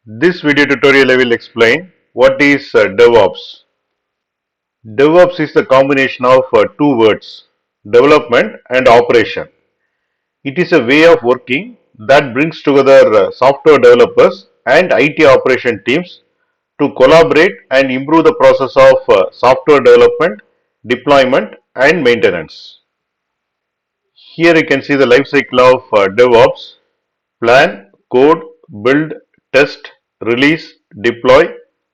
This video tutorial I will explain what is DevOps. DevOps is the combination of two words, development and operation. It is a way of working that brings together software developers and IT operation teams to collaborate and improve the process of software development, deployment and maintenance. Here you can see the life cycle of DevOps: plan, code, build, test, release, deploy,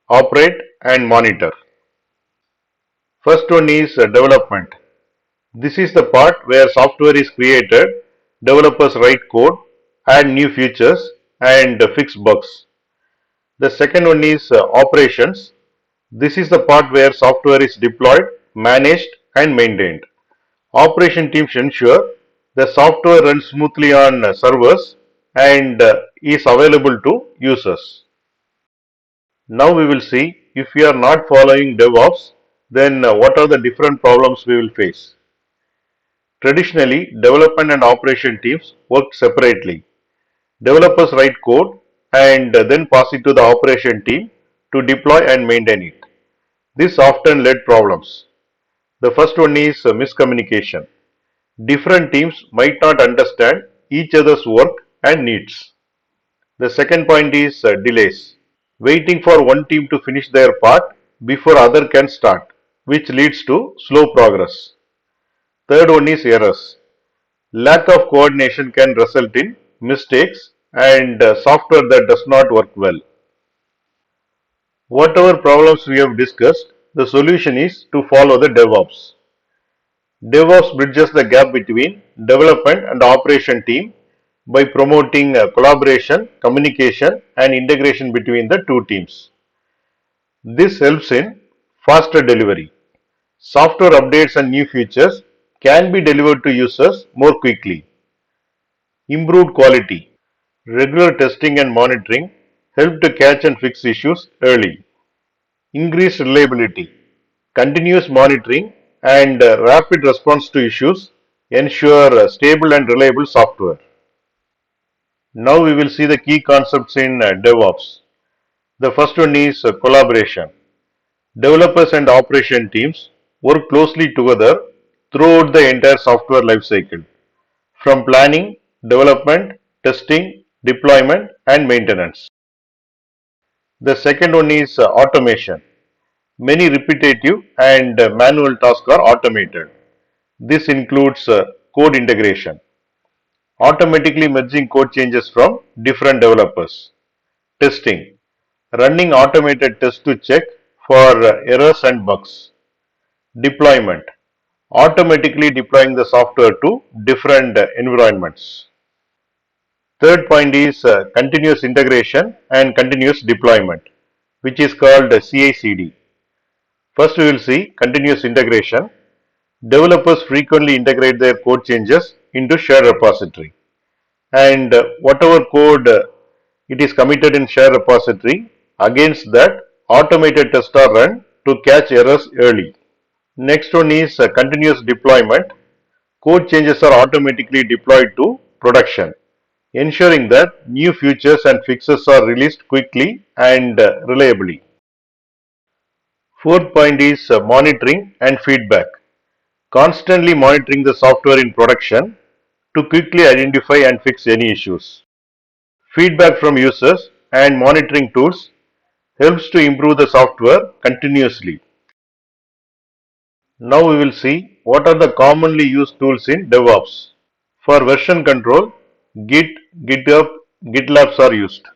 operate and monitor. First one is development. This is the part where software is created, developers write code, add new features and fix bugs. The second one is operations. This is the part where software is deployed, managed and maintained. Operation teams ensure the software runs smoothly on servers and is available to users. Now we will see if we are not following DevOps, then what are the different problems we will face. Traditionally, development and operation teams work separately. Developers write code and then pass it to the operation team to deploy and maintain it. This often led problems. The first one is miscommunication. Different teams might not understand each other's work and needs. The second point is delays. Waiting for one team to finish their part before other can start, which leads to slow progress. Third one is errors. Lack of coordination can result in mistakes and software that does not work well. Whatever problems we have discussed, the solution is to follow the DevOps. DevOps bridges the gap between development and operation team by promoting collaboration, communication and integration between the two teams. This helps in faster delivery. Software updates and new features can be delivered to users more quickly. Improved quality. Regular testing and monitoring help to catch and fix issues early. Increased reliability. Continuous monitoring and rapid response to issues ensure stable and reliable software. Now we will see the key concepts in DevOps. The first one is collaboration. Developers and operation teams work closely together throughout the entire software lifecycle, from planning, development, testing, deployment, and maintenance. The second one is automation. Many repetitive and manual tasks are automated. This includes code integration, automatically merging code changes from different developers. Testing, running automated tests to check for errors and bugs. Deployment, automatically deploying the software to different environments. Third point is continuous integration and continuous deployment, which is called CI/CD. First, we will see continuous integration. Developers frequently integrate their code changes into shared repository, and whatever code it is committed in shared repository, against that automated tests are run to catch errors early. Next one is continuous deployment. Code changes are automatically deployed to production, ensuring that new features and fixes are released quickly and reliably. Fourth point is monitoring and feedback. Constantly monitoring the software in production to quickly identify and fix any issues. Feedback from users and monitoring tools helps to improve the software continuously. Now we will see what are the commonly used tools in DevOps. For version control, Git, GitHub, GitLabs are used.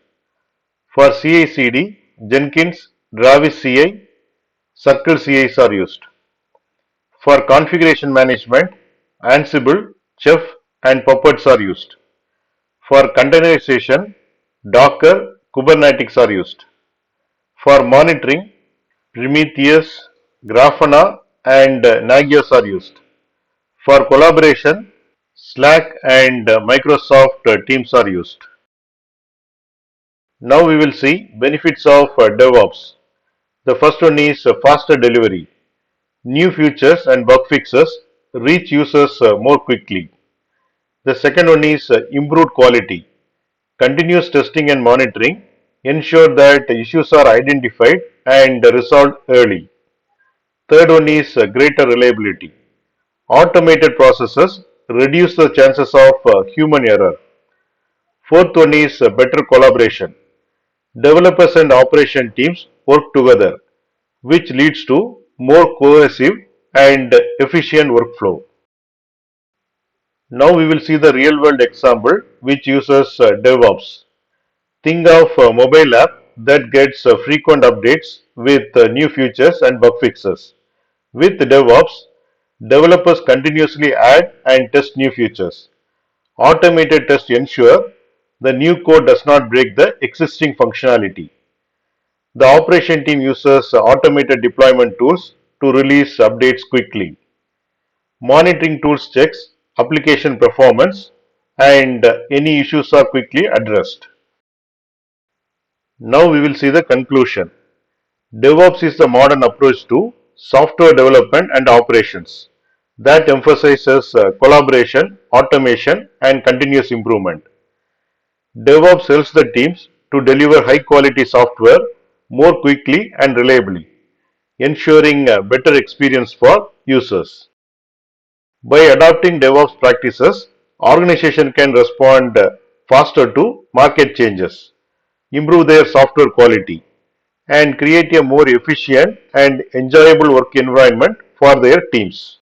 For CI/CD, Jenkins, Travis CI, Circle CIs are used. For configuration management, Ansible, Chef and Puppets are used. For containerization, Docker, Kubernetes are used. For monitoring, Prometheus, Grafana and Nagios are used. For collaboration, Slack and Microsoft Teams are used. Now we will see benefits of DevOps. The first one is faster delivery. New features and bug fixes reach users more quickly. The second one is improved quality. Continuous testing and monitoring ensure that issues are identified and resolved early. Third one is greater reliability. Automated processes reduce the chances of human error. Fourth one is better collaboration. Developers and operation teams work together, which leads to more cohesive and efficient workflow. Now we will see the real world example which uses DevOps. Think of a mobile app that gets frequent updates with new features and bug fixes. With DevOps, developers continuously add and test new features. Automated tests ensure the new code does not break the existing functionality. The operation team uses automated deployment tools to release updates quickly. Monitoring tools checks application performance and any issues are quickly addressed. Now we will see the conclusion. DevOps is the modern approach to software development and operations that emphasizes collaboration, automation, and continuous improvement. DevOps helps the teams to deliver high quality software more quickly and reliably, ensuring a better experience for users. By adopting DevOps practices, organization can respond faster to market changes, improve their software quality, and create a more efficient and enjoyable work environment for their teams.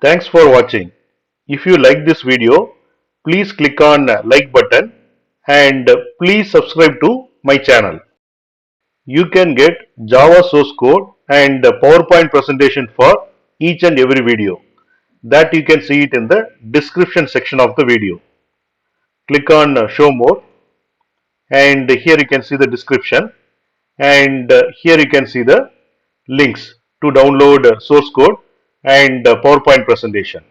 Thanks for watching. If you like this video, please click on like button and please subscribe to my channel. You can get Java source code and PowerPoint presentation for each and every video. That you can see it in the description section of the video. Click on show more and here you can see the description and here you can see the links to download source code and PowerPoint presentation.